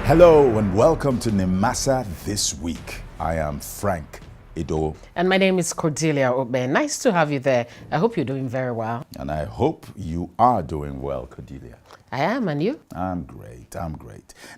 Hello and welcome to NIMASA This Week. I am Frank Edo. And my name is Cordelia Obe. Nice to have you there. I hope you're doing very well. And I hope you are doing well, Cordelia. I am, and you? I'm great.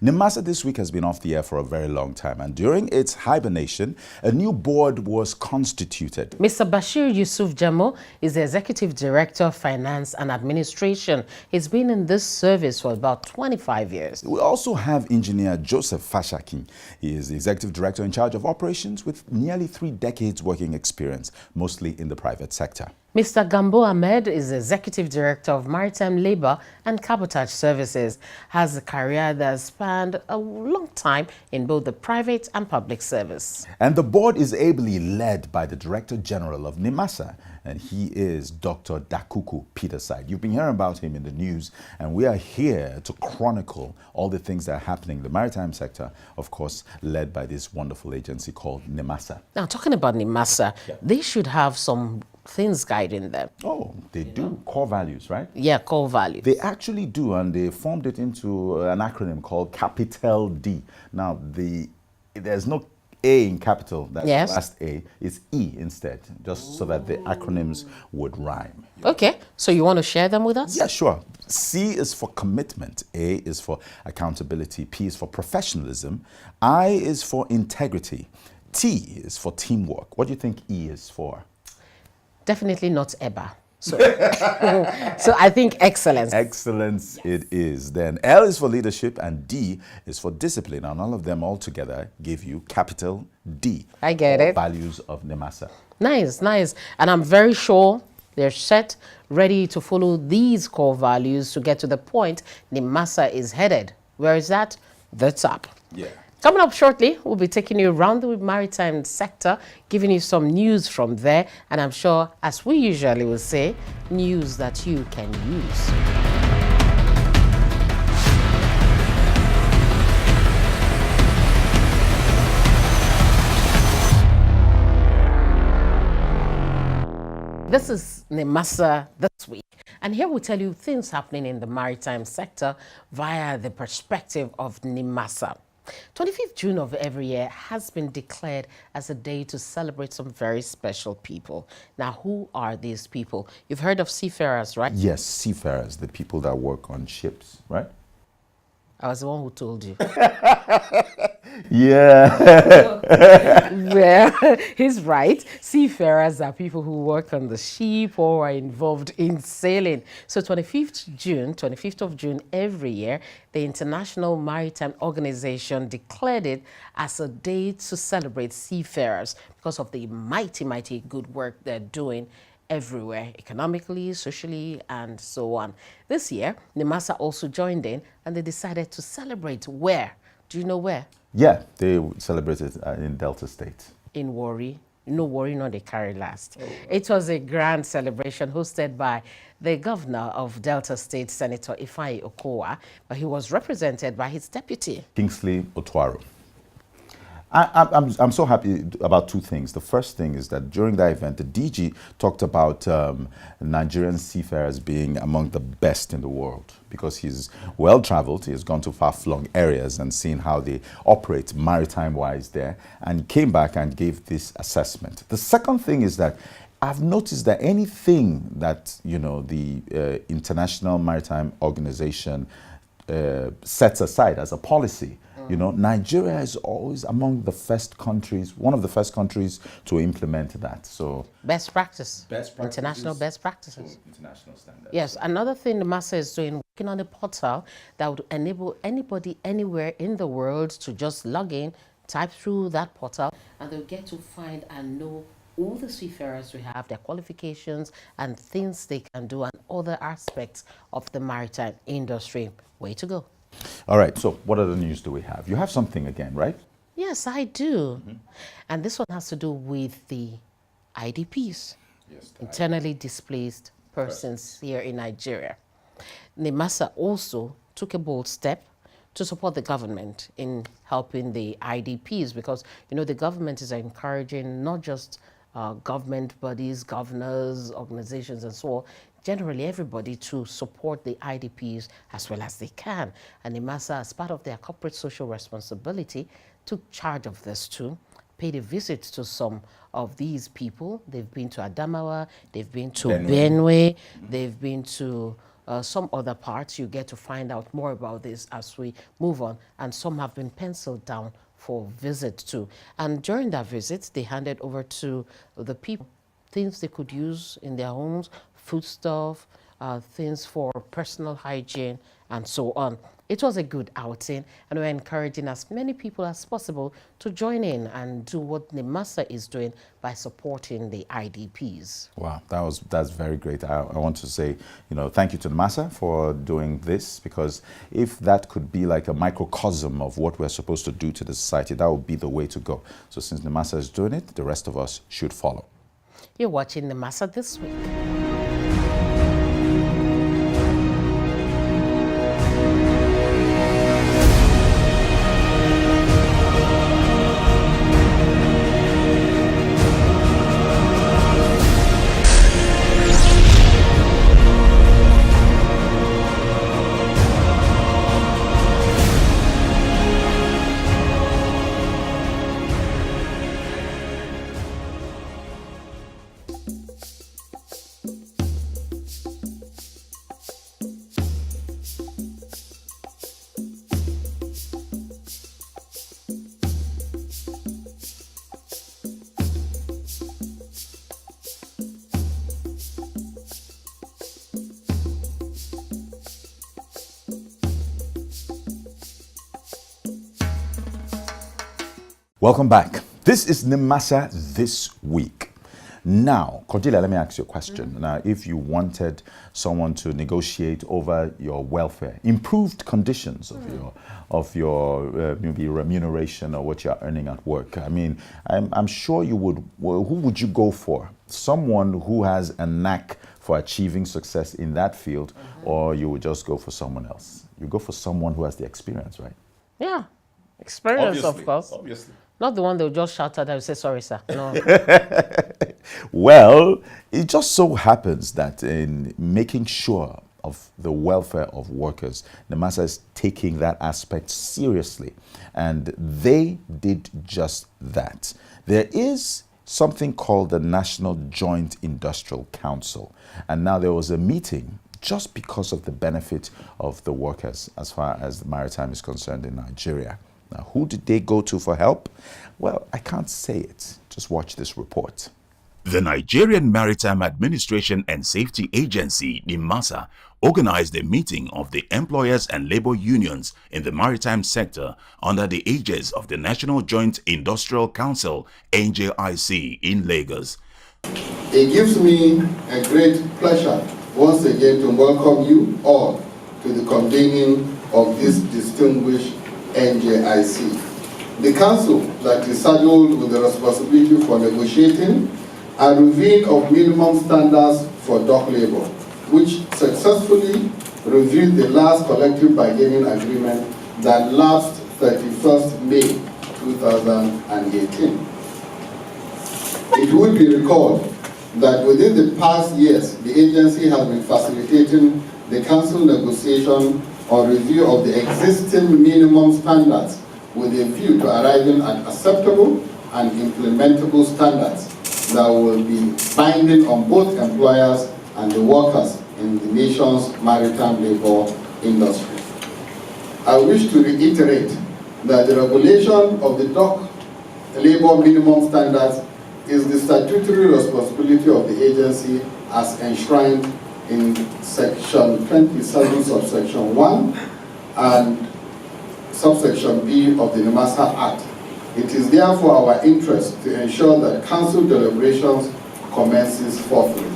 NIMASA This Week has been off the air for a very long time, and during its hibernation, a new board was constituted. Mr. Bashir Yusuf Jamo is the Executive Director of Finance and Administration. He's been in this service for about 25 years. We also have Engineer Joseph Fashakin. He is the Executive Director in charge of operations with nearly 3 decades working experience, mostly in the private sector. Mr. Gambo Ahmed is Executive Director of Maritime Labor and Cabotage Services, has a career that spanned a long time in both the private and public service. And the board is ably led by the Director General of NIMASA, and he is Dr. Dakuku Peterside. You've been hearing about him in the news, and we are here to chronicle all the things that are happening in the maritime sector, of course, led by this wonderful agency called NIMASA. Now, talking about NIMASA, they should have some things guiding them. Oh, they do. Core values, right? Yeah, core values. They actually do, and they formed it into an acronym called Capital D. Now, there's no A in capital, that's the last A. It's E instead, just so that the acronyms would rhyme. Okay, so you want to share them with us? Yeah, sure. C is for commitment, A is for accountability, P is for professionalism, I is for integrity, T is for teamwork. What do you think E is for? Definitely not EBA. So, so I think excellence. Excellence, yes. It is. Then L is for leadership and D is for discipline. And all of them all together give you capital D. I get it. Values of NIMASA. Nice, nice. And I'm very sure they're set, ready to follow these core values to get to the point NIMASA is headed. Where is that? The top. Yeah. Coming up shortly, we'll be taking you around the maritime sector, giving you some news from there, and I'm sure, as we usually will say, news that you can use. This is NIMASA This Week, and here we'll tell you things happening in the maritime sector via the perspective of NIMASA. 25th June of every year has been declared as a day to celebrate some very special people. Now, who are these people? You've heard of seafarers, right? Yes, seafarers, the people that work on ships, right? I was the one who told you. Yeah. Well, he's right. Seafarers are people who work on the ship or are involved in sailing. So 25th of June every year, the International Maritime Organization declared it as a day to celebrate seafarers because of the mighty good work they're doing everywhere, economically, socially, and so on. This year, NIMASA also joined in, and they decided to celebrate where? Do you know where? Yeah, they celebrated in Delta State. In Warri. No Warri, no they carry last. Oh. It was a grand celebration hosted by the governor of Delta State, Senator Ifeanyi Okowa, but he was represented by his deputy, Kingsley Otuaro. I'm so happy about 2 things. The first thing is that during that event, the DG talked about Nigerian seafarers being among the best in the world because he's well-traveled. He has gone to far-flung areas and seen how they operate maritime-wise there, and came back and gave this assessment. The second thing is that I've noticed that anything that, you know, the International Maritime Organization sets aside as a policy, you know, Nigeria is always among the first countries, one of the first countries to implement that. So best practice. International best practices. International standards. Yes, another thing the NIMASA is doing, working on a portal that would enable anybody anywhere in the world to just log in, type through that portal, and they'll get to find and know all the seafarers we have, their qualifications and things they can do, and other aspects of the maritime industry. Way to go. All right, so what other news do we have? You have something again, right? Yes, I do. And this one has to do with the IDPs, internally displaced persons here in Nigeria. NIMASA also took a bold step to support the government in helping the IDPs because, you know, the government is encouraging not just government bodies, governors, organizations, and so on, generally everybody to support the IDPs as well as they can. And NIMASA, as part of their corporate social responsibility, took charge of this too, paid a visit to some of these people. They've been to Adamawa, they've been to Benue, they've been to some other parts. You get to find out more about this as we move on, and some have been penciled down for visit too. And during that visit, they handed over to the people things they could use in their homes, foodstuff, things for personal hygiene, and so on. It was a good outing, and we're encouraging as many people as possible to join in and do what NIMASA is doing by supporting the IDPs. Wow, that's very great. I want to say, thank you to NIMASA for doing this, because if that could be like a microcosm of what we're supposed to do to the society, that would be the way to go. So since NIMASA is doing it, the rest of us should follow. You're watching NIMASA This Week. Welcome back. This is NIMASA This Week. Now, Cordelia, let me ask you a question. Now, if you wanted someone to negotiate over your welfare, improved conditions of your maybe remuneration or what you're earning at work, I mean, I'm sure you would. Who would you go for? Someone who has a knack for achieving success in that field, or you would just go for someone else? You go for someone who has the experience, right? Yeah, experience, Obviously, of course. Obviously. Not the one they'll just shout at and say, sorry, sir. No. Well, it just so happens that in making sure of the welfare of workers, NIMASA is taking that aspect seriously. And they did just that. There is something called the National Joint Industrial Council. And now there was a meeting just because of the benefit of the workers as far as the maritime is concerned in Nigeria. Now, who did they go to for help? Well, I can't say it. Just watch this report. The Nigerian Maritime Administration and Safety Agency, NIMASA, organized a meeting of the employers and labor unions in the maritime sector under the aegis of the National Joint Industrial Council, NJIC, in Lagos. It gives me a great pleasure once again to welcome you all to the convening of this distinguished NJIC. The council that is saddled with the responsibility for negotiating a review of minimum standards for dock labor, which successfully reviewed the last collective bargaining agreement that lapsed 31st May 2018. It would be recalled that within the past years, the agency has been facilitating the council negotiation or review of the existing minimum standards with a view to arriving at acceptable and implementable standards that will be binding on both employers and the workers in the nation's maritime labor industry. I wish to reiterate that the regulation of the dock labor minimum standards is the statutory responsibility of the agency as enshrined in Section 27, subsection 1 and subsection B of the NIMASA Act. It is therefore our interest to ensure that council deliberations commences forthwith.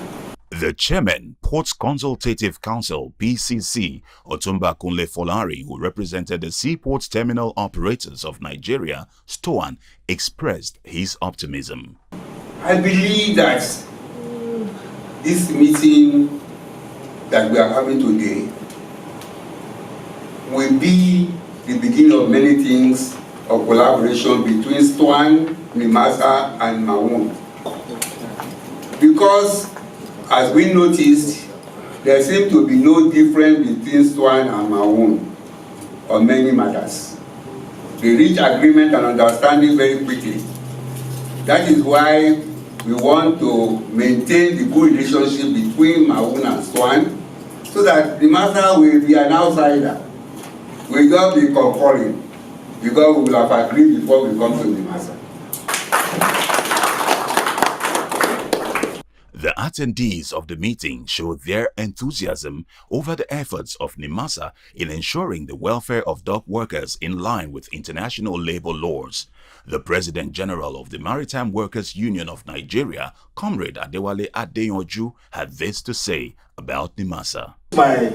The chairman, Ports Consultative Council, PCC, Otumba Kunle Folari, who represented the Seaport Terminal Operators of Nigeria, STOAN, expressed his optimism. I believe that this meeting that we are having today will be the beginning of many things of collaboration between STOAN, NIMASA, and MAWUN. Because, as we noticed, there seems to be no difference between SWAN and Maun on many matters. They reach agreement and understanding very quickly. That is why we want to maintain the good relationship between Maun and SWAN, so that NIMASA will be an outsider. We will not be concurring, because we will have agreed before we come to NIMASA. The attendees of the meeting showed their enthusiasm over the efforts of NIMASA in ensuring the welfare of dock workers in line with international labor laws. The President General of the Maritime Workers Union of Nigeria, Comrade Adewale Adeyanju, had this to say about NIMASA. My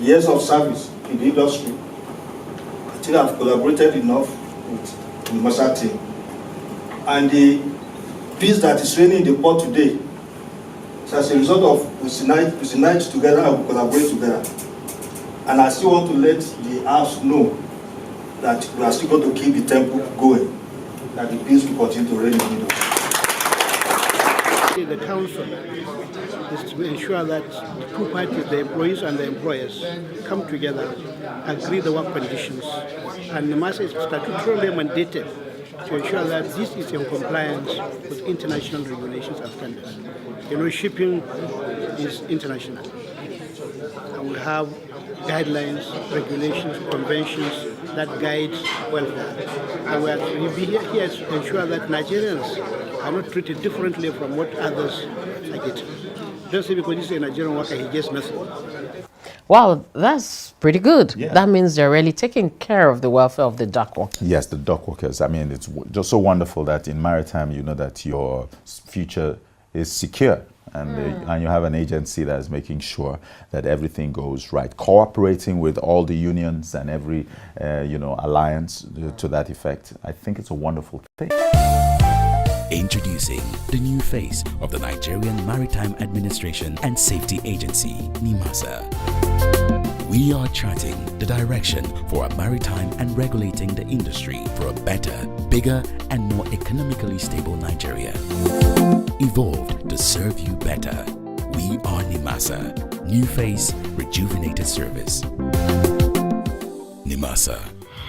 years of service in the industry, I think I've collaborated enough with the NIMASA team. And the peace that is reigning in the port today is as a result of we unite together and we collaborate together. And I still want to let the House know that we are still going to keep the tempo going, that the peace will continue to reign in the middle. The council is to ensure that the two parties, the employees and the employers, come together, agree the work conditions, and NIMASA is statutorily mandated to ensure that this is in compliance with international regulations and standards. You know, shipping is international, and we have guidelines, regulations, conventions that guide welfare. And we'll be here to ensure that Nigerians are not treated differently from what others are getting. Don't say because he's a Nigerian worker, he gets nothing. Wow, that's pretty good. Yeah. That means they're really taking care of the welfare of the dock workers. Yes, the dock workers. I mean, it's just so wonderful that in maritime, you know that your future is secure. And you have an agency that is making sure that everything goes right, cooperating with all the unions and every, alliance to that effect. I think it's a wonderful thing. Introducing the new face of the Nigerian Maritime Administration and Safety Agency, NIMASA. We are charting the direction for a maritime and regulating the industry for a better, bigger, and more economically stable Nigeria. Evolved to serve you better. We are NIMASA. New face, rejuvenated service. NIMASA,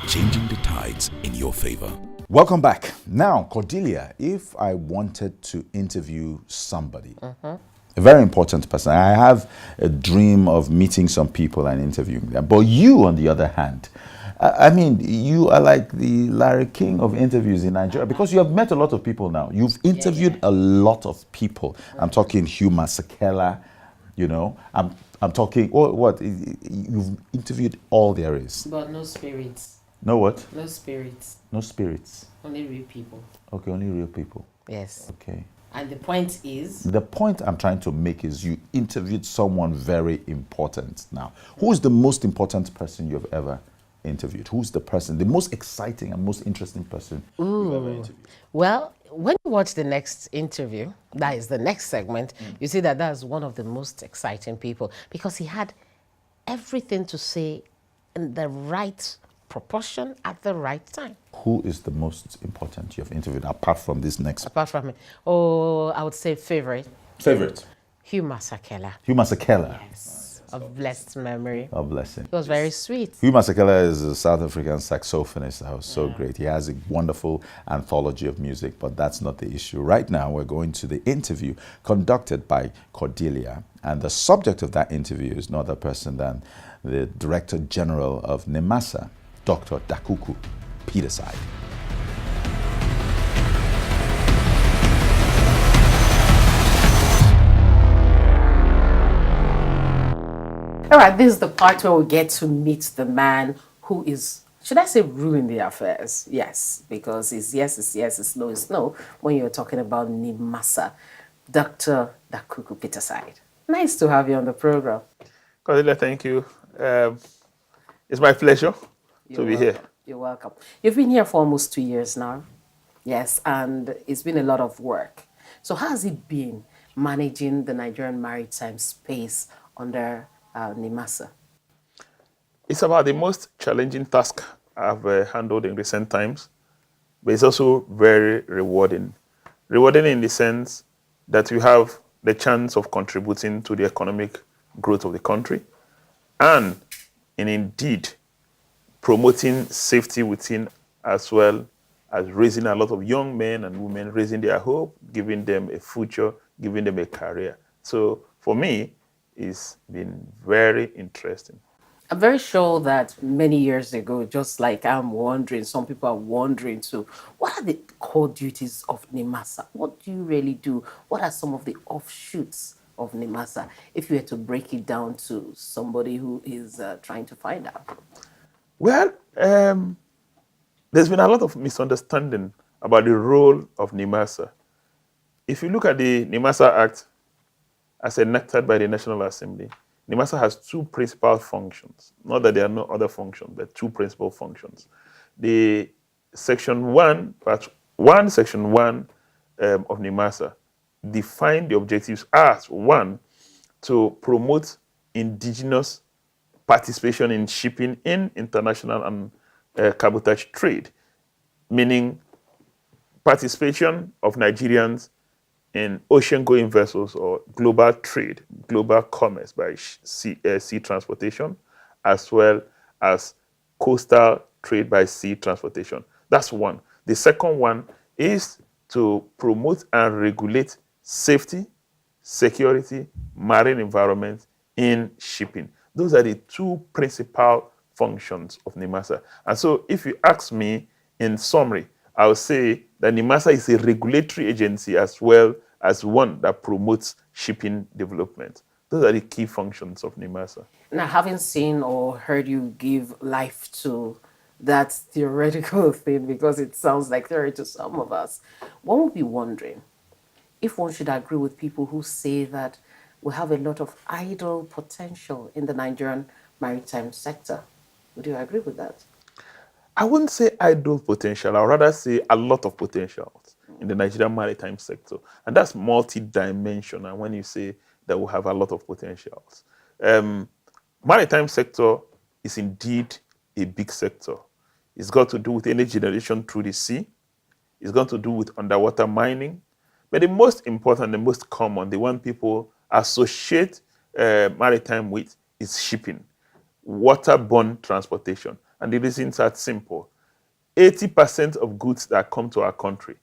changing the tides in your favor. Welcome back. Now, Cordelia, if I wanted to interview somebody, a very important person, I have a dream of meeting some people and interviewing them. But you, on the other hand, I mean, you are like the Larry King of interviews in Nigeria because you have met a lot of people now. You've interviewed a lot of people. I'm talking Hugh Masekela, you know. I'm talking, what? You've interviewed all there is. But no spirits. No what? No spirits. No spirits. Only real people. Okay, only real people. Yes. Okay. And the point is? The point I'm trying to make is you interviewed someone very important now. Who is the most important person you've ever interviewed? Who's the person, the most exciting and most interesting person you've ever interviewed? Well, when you watch the next interview, that is the next segment, you see that that's one of the most exciting people because he had everything to say in the right proportion at the right time. Who is the most important you've interviewed apart from this next? Apart from him, I would say favorite. Favorite? Hugh Masekela. Hugh Masekela. Yes, of blessed memory. God bless him. He was very sweet. Hugh Masekela is a South African saxophonist that was so great. He has a wonderful anthology of music, but that's not the issue. Right now, we're going to the interview conducted by Cordelia, and the subject of that interview is no other person than the Director General of NIMASA, Dr. Dakuku Peterside. All right, this is the part where we get to meet the man who is, should I say, ruling the affairs? Yes, because it's yes, it's no, it's no. When you're talking about NIMASA, Dr. Dakuku Peterside. Nice to have you on the program. Cordelia, thank you. It's my pleasure to be here. You're welcome. You've been here for almost 2 years now. Yes, and it's been a lot of work. So how has it been managing the Nigerian maritime space under NIMASA? It's about the most challenging task I've handled in recent times, but it's also very rewarding. Rewarding in the sense that you have the chance of contributing to the economic growth of the country, and indeed promoting safety within, as well as raising a lot of young men and women, raising their hope, giving them a future, giving them a career. So for me, it's been very interesting. I'm very sure that many years ago, just like I'm wondering, some people are wondering too, what are the core duties of NIMASA? What do you really do? What are some of the offshoots of NIMASA? If you were to break it down to somebody who is trying to find out. Well, there's been a lot of misunderstanding about the role of NIMASA. If you look at the NIMASA Act as enacted by the National Assembly, NIMASA has two principal functions. Not that there are no other functions, but two principal functions. The Section 1, Part 1, Section 1 of NIMASA define the objectives as, one, to promote indigenous participation in shipping in international and cabotage trade, meaning participation of Nigerians in ocean-going vessels or global trade, global commerce by sea transportation, as well as coastal trade by sea transportation. That's one. The second one is to promote and regulate safety, security, marine environment in shipping. Those are the two principal functions of NIMASA. And so if you ask me in summary, I would say that NIMASA is a regulatory agency as well as one that promotes shipping development. Those are the key functions of NIMASA. Now, having seen or heard you give life to that theoretical thing, because it sounds like theory to some of us, one would be wondering if one should agree with people who say that we have a lot of idle potential in the Nigerian maritime sector. Would you agree with that? I wouldn't say idle potential. I'd rather say a lot of potential in the Nigerian maritime sector. And that's multi-dimensional when you say that we have a lot of potentials. Maritime sector is indeed a big sector. It's got to do with energy generation through the sea. It's got to do with underwater mining. But the most important, the most common, the one people associate maritime with is shipping, waterborne transportation. And the reasons are simple. 80% of goods that come to our country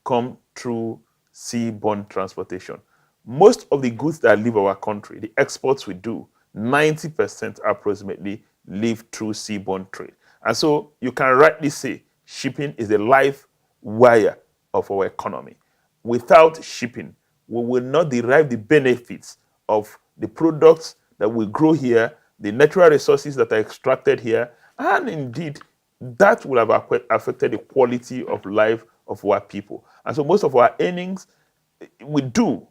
come through seaborne transportation. Most of the goods that leave our country, the exports we do, 90% approximately leave through seaborne trade. And so you can rightly say shipping is the life wire of our economy. Without shipping, we will not derive the benefits of the products that we grow here, the natural resources that are extracted here, and indeed, that will have affected the quality of life of our people. And so most of our earnings, we do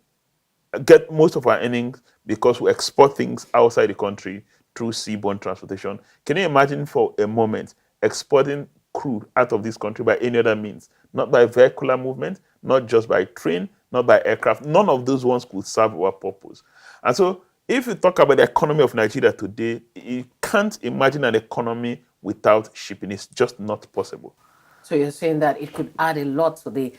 get most of our earnings because we export things outside the country through seaborne transportation. Can you imagine for a moment exporting crude out of this country by any other means? Not by vehicular movement, not just by train, not by aircraft. None of those ones could serve our purpose. And so if you talk about the economy of Nigeria today, you can't imagine an economy without shipping. It's just not possible. So you're saying that it could add a lot to the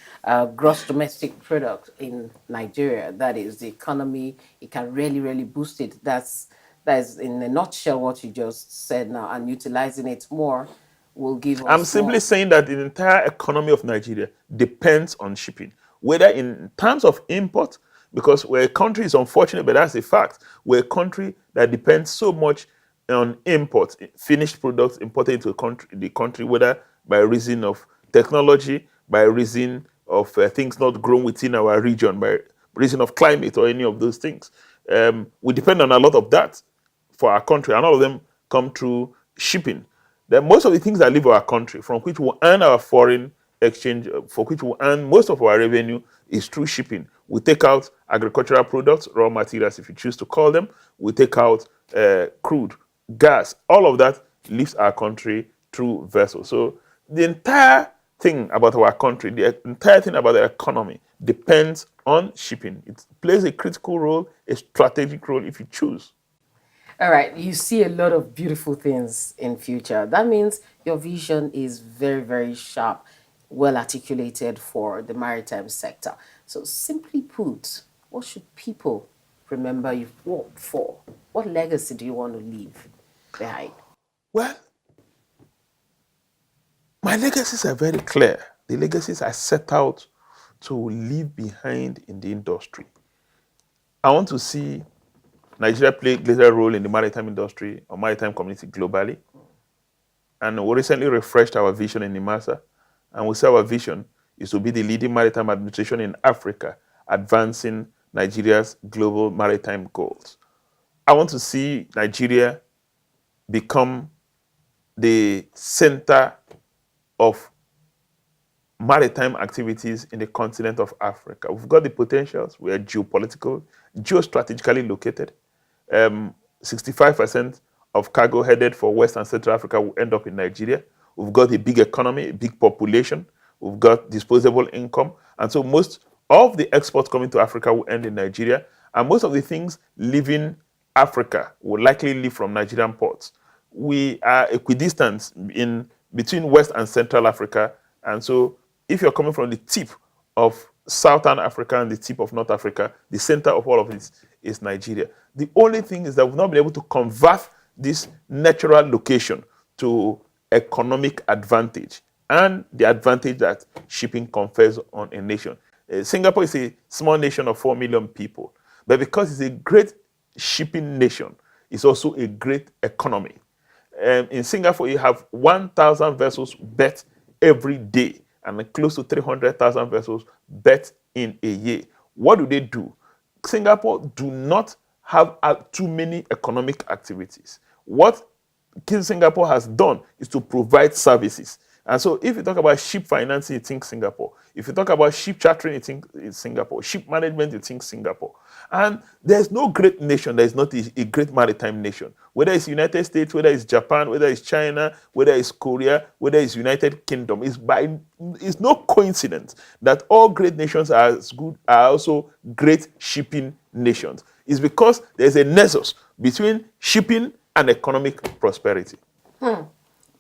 gross domestic product in Nigeria. That is the economy. It can really, really boost it. That's in a nutshell what you just said now. And utilizing it more will give us I'm simply more. saying that the entire economy of Nigeria depends on shipping, whether in terms of import, because we're a country, it's unfortunate, but that's a fact. We're a country that depends so much on import, finished products imported into the country, whether by reason of technology, by reason of things not grown within our region, by reason of climate or any of those things. We depend on a lot of that for our country, and all of them come through shipping. Then most of the things that leave our country, from which we earn our foreign exchange, for which we earn most of our revenue, is through shipping. We take out agricultural products, raw materials, if you choose to call them. We take out crude, gas. All of that leaves our country through vessels. So the entire thing about our country, the entire thing about the economy depends on shipping. It plays a critical role, a strategic role if you choose. All right, you see a lot of beautiful things in future. That means your vision is very, very sharp, well articulated for the maritime sector. So simply put, what should people remember you've worked for? What legacy do you want to leave behind? Well, my legacies are very clear. The legacies I set out to leave behind in the industry. I want to see Nigeria play a greater role in the maritime industry or maritime community globally. And we recently refreshed our vision in NIMASA. And we say our vision is to be the leading maritime administration in Africa, advancing Nigeria's global maritime goals. I want to see Nigeria become the center of maritime activities in the continent of Africa. We've got the potentials. We are geostrategically located. 65% of cargo headed for West and Central Africa will end up in Nigeria. We've got a big economy, a big population. We've got disposable income. And so most of the exports coming to Africa will end in Nigeria. And most of the things leaving Africa will likely leave from Nigerian ports. We are equidistant in between West and Central Africa. And so if you're coming from the tip of Southern Africa and the tip of North Africa, the center of all of this is Nigeria. The only thing is that we've not been able to convert this natural location to economic advantage and the advantage that shipping confers on a nation. Singapore is a small nation of 4 million people, but because it's a great shipping nation, it's also a great economy. In Singapore, you have 1,000 vessels bet every day and close to 300,000 vessels bet in a year. What do? Singapore do not have too many economic activities. What Singapore has done is to provide services. And so if you talk about ship financing, you think Singapore. If you talk about ship chartering, you think it's Singapore. Ship management, you think Singapore. And there's no great nation that is not a great maritime nation. Whether it's United States, whether it's Japan, whether it's China, whether it's Korea, whether it's United Kingdom. It's no coincidence that all great nations are also great shipping nations. It's because there's a nexus between shipping and economic prosperity. Oh,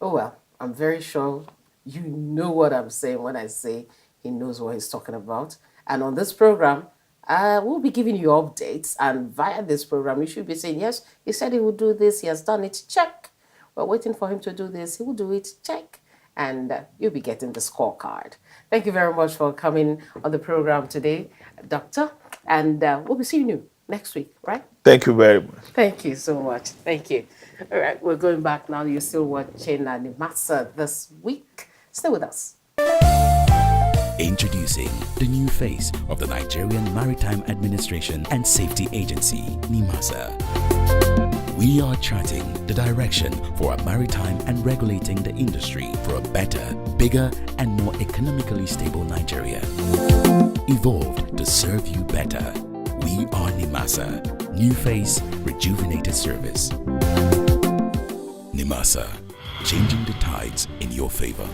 well, I'm very sure you know what I'm saying when I say he knows what he's talking about. And on this program, we'll be giving you updates. And via this program, you should be saying, yes, he said he would do this. He has done it. Check. We're waiting for him to do this. He will do it. Check. And you'll be getting the scorecard. Thank you very much for coming on the program today, Doctor. And we'll be seeing you next week, right? Thank you very much. Thank you so much. Thank you. All right, we're going back now. You're still watching NIMASA this week. Stay with us. Introducing the new face of the Nigerian Maritime Administration and Safety Agency, NIMASA. We are charting the direction for a maritime and regulating the industry for a better, bigger, and more economically stable Nigeria. Evolved to serve you better. We are NIMASA. New face, rejuvenated service. NIMASA, changing the tides in your favor.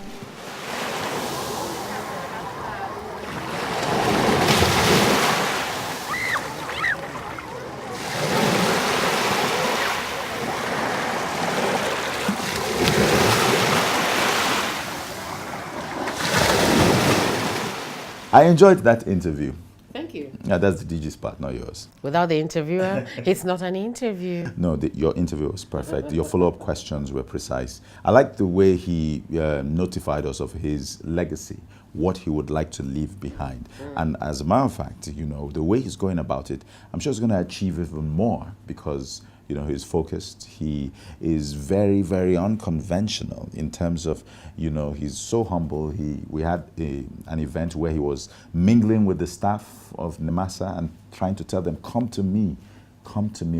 I enjoyed that interview. Thank you. Yeah, that's the DG's part, not yours. Without the interviewer, it's not an interview. No, your interview was perfect. Your follow-up questions were precise. I like the way he notified us of his legacy, what he would like to leave behind. And as a matter of fact, you know, the way he's going about it, I'm sure he's going to achieve even more because, you know, he's focused. He is very, very unconventional in terms of, you know, he's so humble. We had an event where he was mingling with the staff of NIMASA and trying to tell them, come to me,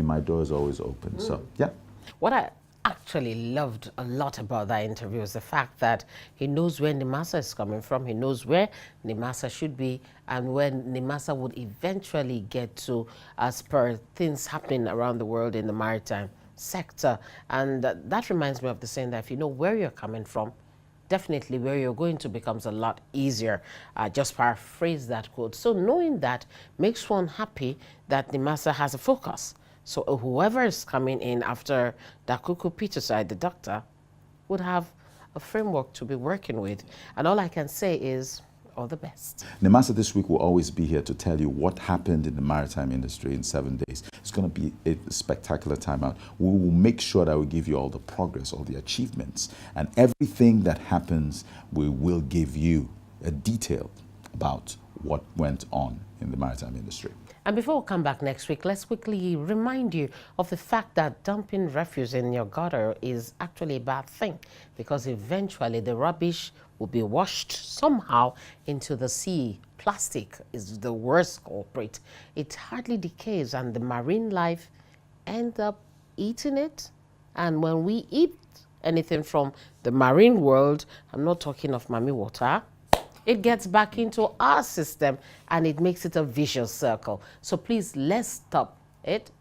my door is always open. So, yeah. What I actually loved a lot about that interview is the fact that he knows where NIMASA is coming from. He knows where NIMASA should be and where NIMASA would eventually get to as per things happening around the world in the maritime sector. And that reminds me of the saying that if you know where you're coming from, definitely where you're going to becomes a lot easier. Just paraphrase that quote. So knowing that makes one happy that NIMASA has a focus. So whoever is coming in after Dakuku Peterside, the doctor, would have a framework to be working with. And all I can say is, All the best. NIMASA This Week will always be here to tell you what happened in the maritime industry in 7 days. It's going to be a spectacular time out. We will make sure that we give you all the progress, all the achievements, and everything that happens, we will give you a detail about what went on in the maritime industry. And before we come back next week, let's quickly remind you of the fact that dumping refuse in your gutter is actually a bad thing, because eventually the rubbish will be washed somehow into the sea. Plastic is the worst culprit. It hardly decays, and the marine life end up eating it. And when we eat anything from the marine world, I'm not talking of Mami water, it gets back into our system and it makes it a vicious circle. So please, let's stop it.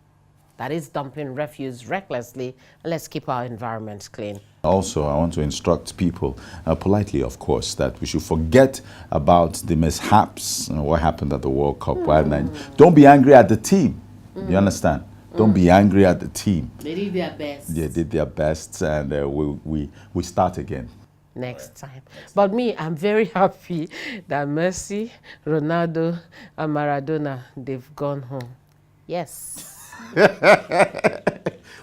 That is dumping refuse recklessly, and let's keep our environment clean. Also, I want to instruct people, politely of course, that we should forget about the mishaps and what happened at the World Cup. Don't be angry at the team. You understand? Don't be angry at the team. They did their best. They did their best, and we start again. Next time. But me, I'm very happy that Messi, Ronaldo, and Maradona, they've gone home. Yes.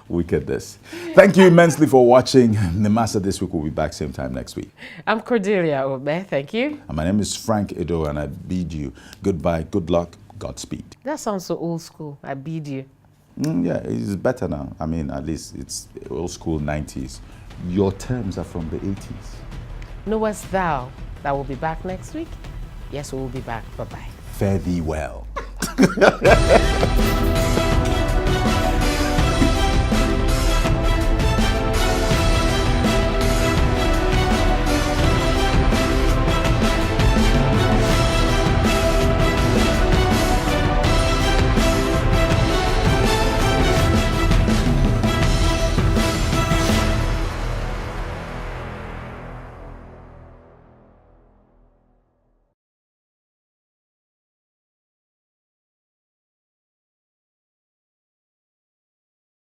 Wickedness. Thank you immensely for watching. NIMASA This Week will be back same time next week. I'm Cordelia Obe. Thank you. And my name is Frank Edo, and I bid you goodbye, good luck, Godspeed. That sounds so old school. I bid you. Yeah, it's better now. I mean, at least it's old school 90s. Your terms are from the 80s. Knowest thou that we'll be back next week? Yes, we will be back. Bye-bye. Fare thee well.